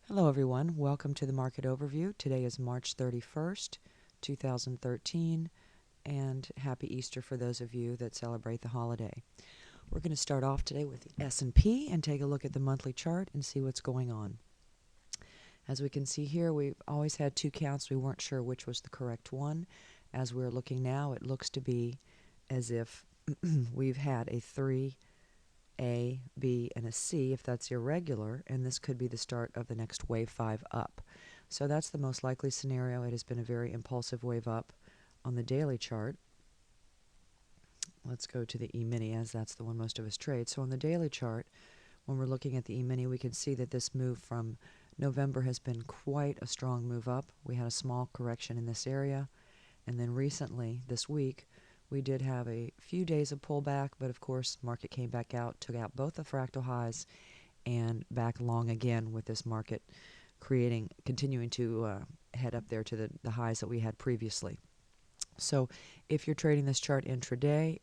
Hello everyone, welcome to the market overview. Today is March 31st, 2013, and happy Easter for those of you that celebrate the holiday. We're going to start off today with the S&P and take a look at the monthly chart and see what's going on. As we can see here, we've always had two counts. We weren't sure which was the correct one. As we're looking now, it looks to be as if we've had a 3, A, B, and a C if that's irregular, and this could be the start of the next wave 5 up. So that's the most likely scenario. It has been a very impulsive wave up on the daily chart. Let's go to the E-mini, as that's the one most of us trade. So on the daily chart, when we're looking at the E-mini, we can see that this move from November has been quite a strong move up. We had a small correction in this area, and then recently, this week, we did have a few days of pullback, but of course, market came back out, took out both the fractal highs, and back long again with this market continuing to head up there to the highs that we had previously. So if you're trading this chart intraday,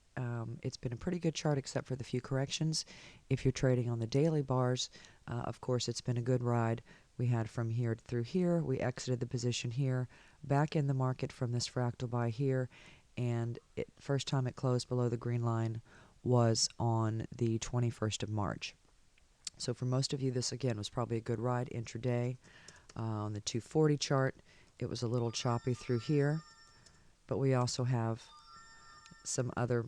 it's been a pretty good chart except for the few corrections. If you're trading on the daily bars, of course, it's been a good ride. We had from here through here. We exited the position here, back in the market from this fractal buy here, and first time it closed below the green line was on the 21st of March. So for most of you, this again was probably a good ride intraday. On the 240 chart, it was a little choppy through here, but we also have some other,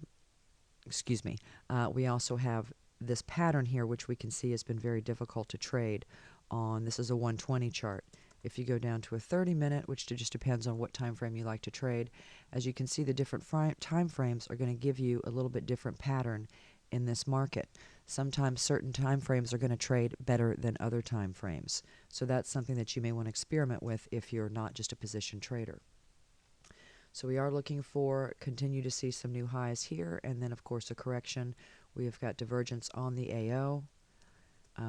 we also have this pattern here, which we can see has been very difficult to trade on. This is a 120 chart. If you go down to a 30-minute, which just depends on what time frame you like to trade, as you can see, the different time frames are going to give you a little bit different pattern in this market. Sometimes certain time frames are going to trade better than other time frames. So that's something that you may want to experiment with if you're not just a position trader. So we are looking for, continue to see some new highs here, and then of course a correction. We have got divergence on the AO.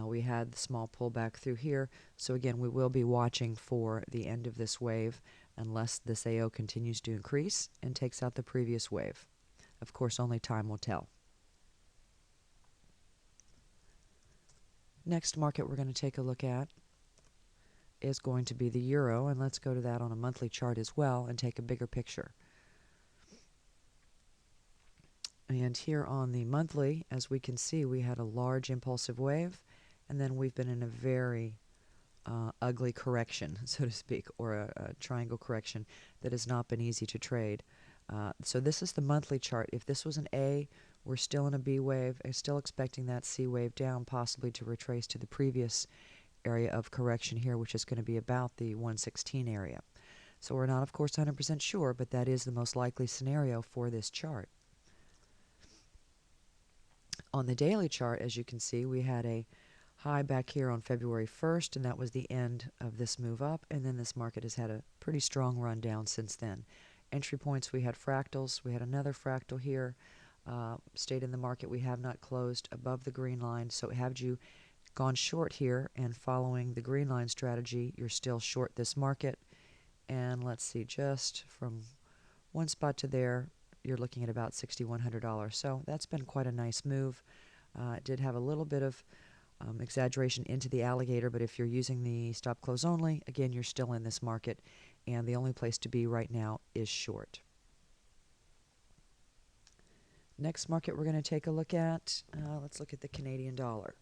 We had the small pullback through here. So again, we will be watching for the end of this wave unless this AO continues to increase and takes out the previous wave. Of course, only time will tell. Next market we're going to take a look at is going to be the euro, and let's go to that on a monthly chart as well and take a bigger picture. And here on the monthly, as we can see, we had a large impulsive wave, and then we've been in a very ugly correction, so to speak, or a triangle correction that has not been easy to trade. So this is the monthly chart. If this was an A, we're still in a B wave. I'm still expecting that C wave down, possibly to retrace to the previous area of correction here, which is going to be about the 116 area. So we're not, of course, 100% sure, but that is the most likely scenario for this chart. On the daily chart, as you can see, we had a high back here on February 1st, and that was the end of this move up, and then this market has had a pretty strong run down since then. Entry points, we had fractals. We had another fractal here. Stayed in the market. We have not closed above the green line, so had you gone short here and following the green line strategy, you're still short this market. And let's see, just from one spot to there, you're looking at about $6,100. So that's been quite a nice move. It did have a little bit of exaggeration into the alligator, but if you're using the stop close only, again, you're still in this market, and the only place to be right now is short. Next market we're going to take a look at, let's look at the Canadian dollar.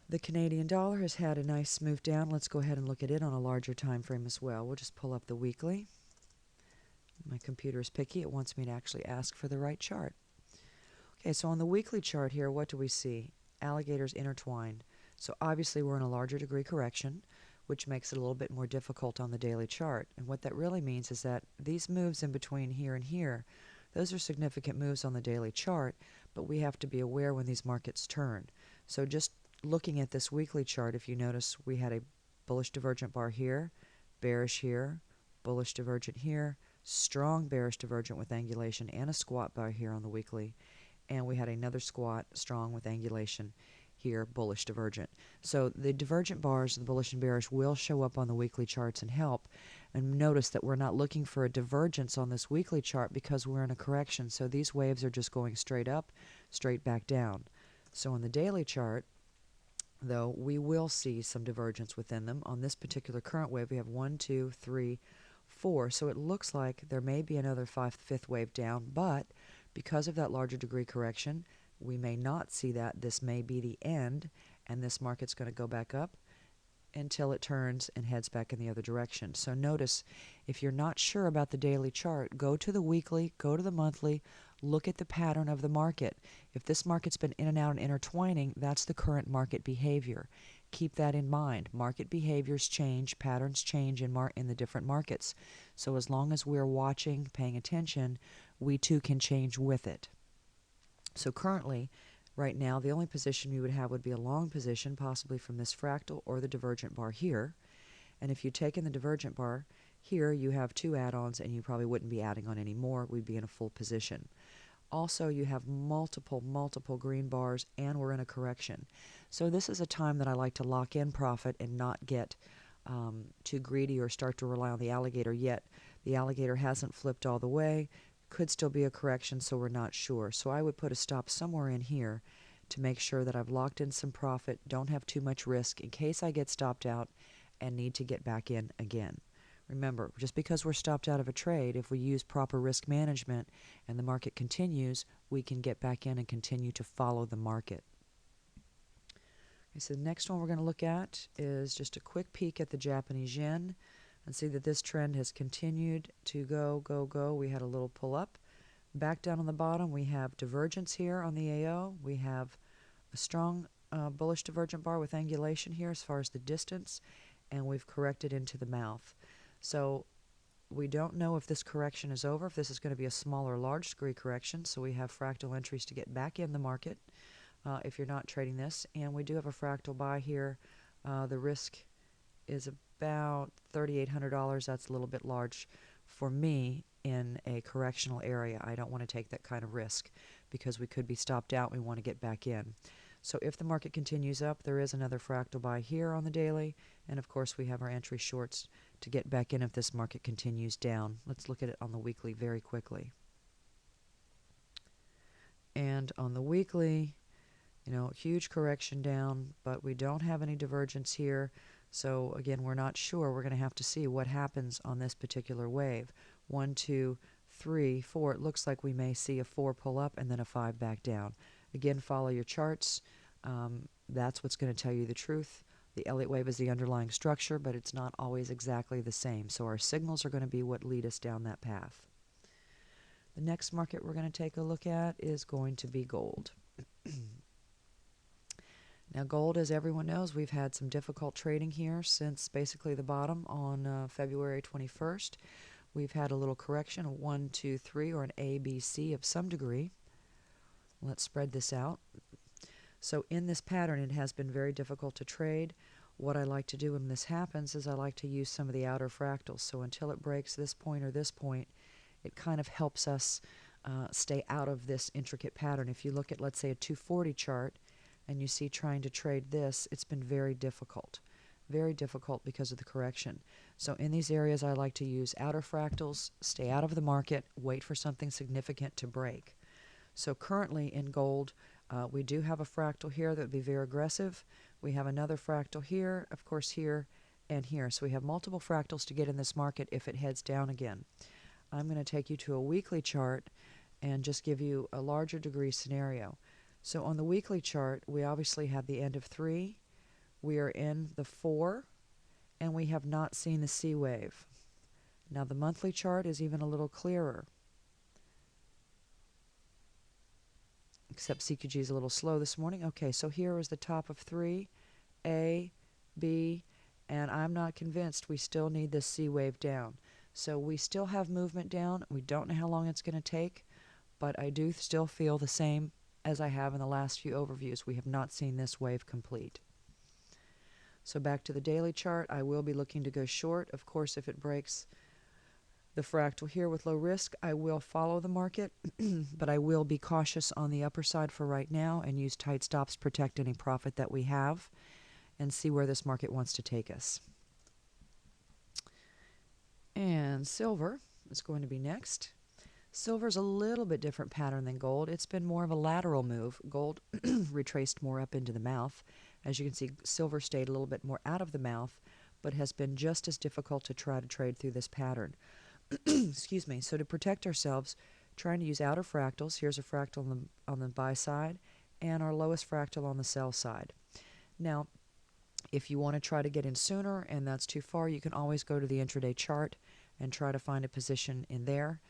The Canadian dollar has had a nice move down. Let's go ahead and look at it on a larger time frame as well. We'll just pull up the weekly. My computer is picky. It wants me to actually ask for the right chart. Okay, so on the weekly chart here, what do we see? Alligators intertwined. So obviously we're in a larger degree correction, which makes it a little bit more difficult on the daily chart. And what that really means is that these moves in between here and here, those are significant moves on the daily chart, but we have to be aware when these markets turn. So just looking at this weekly chart, if you notice, we had a bullish divergent bar here, bearish here, bullish divergent here, strong bearish divergent with angulation, and a squat bar here on the weekly. And we had another squat, strong with angulation here, bullish divergent. So the divergent bars, the bullish and bearish, will show up on the weekly charts and help. And notice that we're not looking for a divergence on this weekly chart because we're in a correction. So these waves are just going straight up, straight back down. So on the daily chart, though, we will see some divergence within them. On this particular current wave, we have 1, 2, 3, 4. So it looks like there may be another fifth wave down, but because of that larger degree correction, we may not see that. This may be the end, and this market's going to go back up until it turns and heads back in the other direction. So notice, if you're not sure about the daily chart, go to the weekly, go to the monthly, look at the pattern of the market. If this market's been in and out and intertwining, that's the current market behavior. Keep that in mind. Market behaviors change, patterns change in the different markets. So as long as we're watching, paying attention, we too can change with it. So currently, right now, the only position you would have would be a long position, possibly from this fractal or the divergent bar here. And if you take in the divergent bar here, you have 2 add-ons, and you probably wouldn't be adding on any more. We'd be in a full position. Also, you have multiple green bars, and we're in a correction. So this is a time that I like to lock in profit and not get too greedy or start to rely on the alligator yet. The alligator hasn't flipped all the way. Could still be a correction, so we're not sure. So I would put a stop somewhere in here to make sure that I've locked in some profit, don't have too much risk in case I get stopped out and need to get back in again. Remember, just because we're stopped out of a trade, if we use proper risk management and the market continues, we can get back in and continue to follow the market. Okay, so the next one we're going to look at is just a quick peek at the Japanese yen and see that this trend has continued to go. We had a little pull up. Back down on the bottom, we have divergence here on the AO. We have a strong bullish divergent bar with angulation here as far as the distance, and we've corrected into the mouth. So we don't know if this correction is over, if this is going to be a small or large degree correction, so we have fractal entries to get back in the market if you're not trading this. And we do have a fractal buy here. The risk is about $3,800. That's a little bit large for me in a correctional area. I don't want to take that kind of risk because we could be stopped out and we want to get back in. So if the market continues up, there is another fractal buy here on the daily, and of course we have our entry shorts to get back in if this market continues down. Let's look at it on the weekly very quickly. And on the weekly, huge correction down, but we don't have any divergence here. So again, we're not sure. We're going to have to see what happens on this particular wave. 1, 2, 3, 4. It looks like we may see a 4 pull up and then a 5 back down. Again, follow your charts. That's what's going to tell you the truth. The Elliott wave is the underlying structure, but it's not always exactly the same. So our signals are going to be what lead us down that path. The next market we're going to take a look at is going to be gold. Now gold, as everyone knows, we've had some difficult trading here since basically the bottom on February 21st. We've had a little correction, a 1, 2, 3, or an ABC of some degree. Let's spread this out. So in this pattern, it has been very difficult to trade. What I like to do when this happens is I like to use some of the outer fractals. So until it breaks this point or this point, it kind of helps us stay out of this intricate pattern. If you look at, let's say, a 240 chart, and you see trying to trade this, it's been very difficult because of the correction. So in these areas, I like to use outer fractals, stay out of the market, wait for something significant to break. So currently in gold, we do have a fractal here that would be very aggressive. We have another fractal here, of course here, and here. So we have multiple fractals to get in this market if it heads down again. I'm going to take you to a weekly chart and just give you a larger degree scenario. So on the weekly chart, we obviously have the end of 3. We are in the 4, and we have not seen the C wave. Now the monthly chart is even a little clearer, except CQG is a little slow this morning. Okay, so here is the top of 3, A, B, and I'm not convinced. We still need this C wave down. So we still have movement down. We don't know how long it's going to take, but I do still feel the same as I have in the last few overviews. We have not seen this wave complete. So back to the daily chart, I will be looking to go short. Of course, if it breaks the fractal here with low risk, I will follow the market, but I will be cautious on the upper side for right now and use tight stops, protect any profit that we have, and see where this market wants to take us. And silver is going to be next. Silver's a little bit different pattern than gold. It's been more of a lateral move. Gold retraced more up into the mouth. As you can see, silver stayed a little bit more out of the mouth, but has been just as difficult to try to trade through this pattern. Excuse me. So to protect ourselves, trying to use outer fractals. Here's a fractal on the buy side and our lowest fractal on the sell side. Now, if you want to try to get in sooner and that's too far, you can always go to the intraday chart and try to find a position in there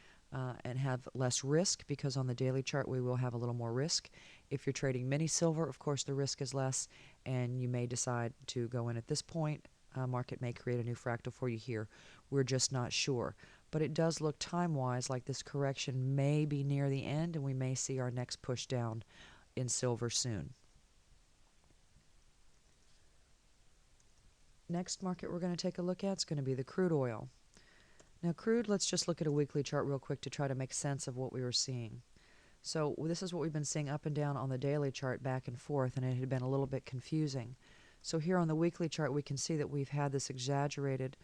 and have less risk, because on the daily chart we will have a little more risk. If you're trading mini silver, of course the risk is less and you may decide to go in at this point. Market may create a new fractal for you here. We're just not sure. But it does look time-wise like this correction may be near the end and we may see our next push down in silver soon. Next market we're going to take a look at is going to be the crude oil. Now crude, let's just look at a weekly chart real quick to try to make sense of what we were seeing. So this is what we've been seeing up and down on the daily chart back and forth, and it had been a little bit confusing. So here on the weekly chart we can see that we've had this exaggerated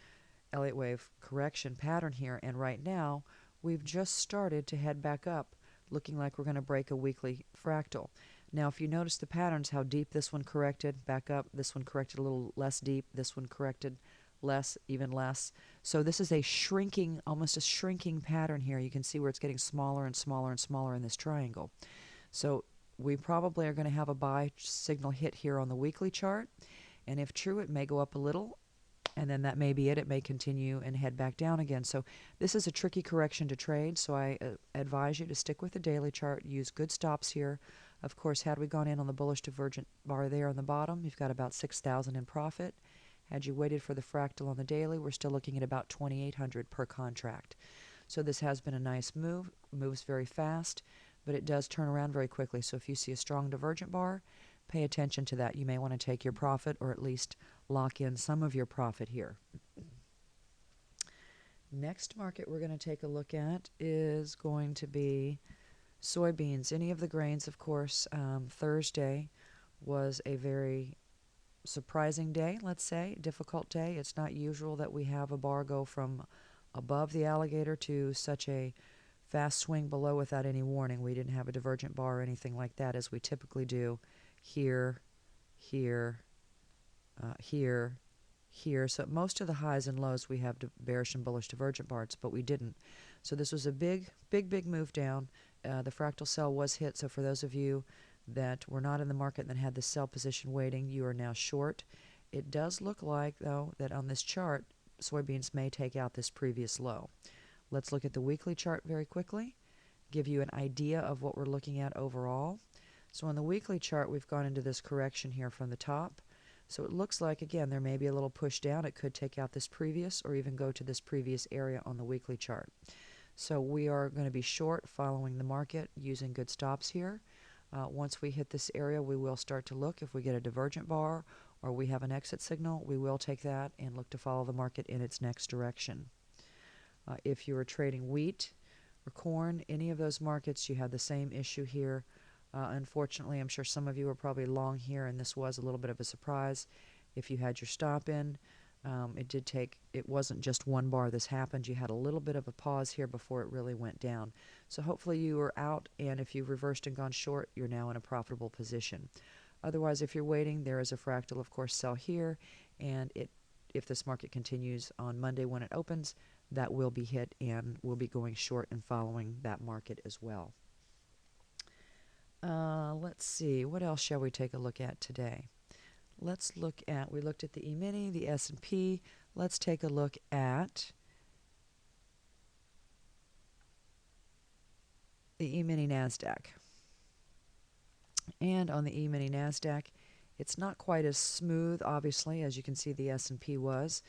Elliott wave correction pattern here, and right now we've just started to head back up, looking like we're going to break a weekly fractal. Now if you notice the patterns, how deep this one corrected, back up, this one corrected a little less deep, this one corrected less, even less. So this is a shrinking, almost a shrinking pattern here. You can see where it's getting smaller and smaller and smaller in this triangle. So we probably are going to have a buy signal hit here on the weekly chart, and if true it may go up a little, and then that may be it. It may continue and head back down again. So this is a tricky correction to trade, so I advise you to stick with the daily chart, use good stops here. Of course, had we gone in on the bullish divergent bar there on the bottom, you've got about 6,000 in profit. Had you waited for the fractal on the daily, we're still looking at about 2,800 per contract. So this has been a nice move. Moves very fast, but it does turn around very quickly. So if you see a strong divergent bar, pay attention to that. You may want to take your profit, or at least lock in some of your profit here. Next market we're going to take a look at is going to be soybeans. Any of the grains, of course. Thursday was a very surprising day, let's say, difficult day. It's not usual that we have a bar go from above the alligator to such a fast swing below without any warning. We didn't have a divergent bar or anything like that, as we typically do here, here, here, here. So most of the highs and lows we have bearish and bullish divergent bars, but we didn't. So this was a big move down. The fractal sell was hit, so for those of you that were not in the market and that had the sell position waiting, you are now short. It does look like, though, that on this chart, soybeans may take out this previous low. Let's look at the weekly chart very quickly, give you an idea of what we're looking at overall. So on the weekly chart, we've gone into this correction here from the top. So it looks like, again, there may be a little push down. It could take out this previous or even go to this previous area on the weekly chart. So we are going to be short following the market using good stops here. Once we hit this area, we will start to look. If we get a divergent bar or we have an exit signal, we will take that and look to follow the market in its next direction. If you are trading wheat or corn, any of those markets, you have the same issue here. Unfortunately, I'm sure some of you are probably long here, and this was a little bit of a surprise. If you had your stop in, it wasn't just one bar this happened. You had a little bit of a pause here before it really went down. So hopefully you were out, and if you've reversed and gone short, you're now in a profitable position. Otherwise, if you're waiting, there is a fractal, of course, sell here, and if this market continues on Monday when it opens, that will be hit, and we'll be going short and following that market as well. Let's see, what else shall we take a look at today? Let's look at, we looked at the E-mini, the S&P. Let's take a look at the E-mini NASDAQ. And on the E-mini NASDAQ, it's not quite as smooth, obviously, as you can see the S&P was.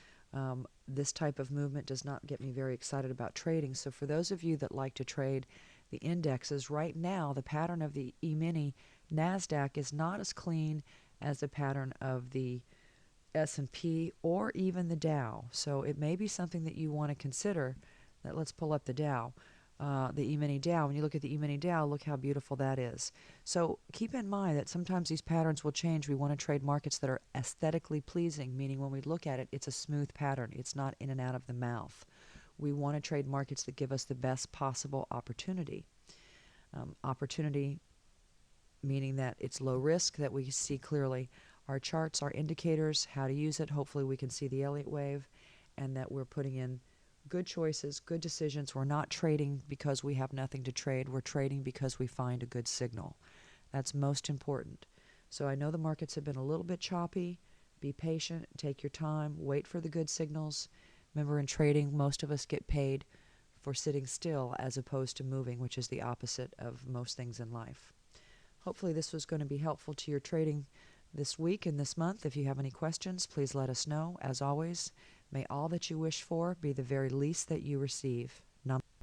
This type of movement does not get me very excited about trading. So for those of you that like to trade the indexes, right now the pattern of the E-mini NASDAQ is not as clean as the pattern of the S&P or even the Dow. So it may be something that you want to consider. Let's pull up the Dow, the E-mini Dow. When you look at the E-mini Dow, look how beautiful that is. So keep in mind that sometimes these patterns will change. We want to trade markets that are aesthetically pleasing, meaning when we look at it, it's a smooth pattern. It's not in and out of the mouth. We want to trade markets that give us the best possible opportunity. Opportunity meaning that it's low risk, that we see clearly our charts, our indicators, how to use it. Hopefully we can see the Elliott wave, and that we're putting in good choices, good decisions. We're not trading because we have nothing to trade. We're trading because we find a good signal. That's most important. So I know the markets have been a little bit choppy. Be patient, take your time, wait for the good signals. Remember, in trading, most of us get paid for sitting still as opposed to moving, which is the opposite of most things in life. Hopefully this was going to be helpful to your trading this week and this month. If you have any questions, please let us know. As always, may all that you wish for be the very least that you receive.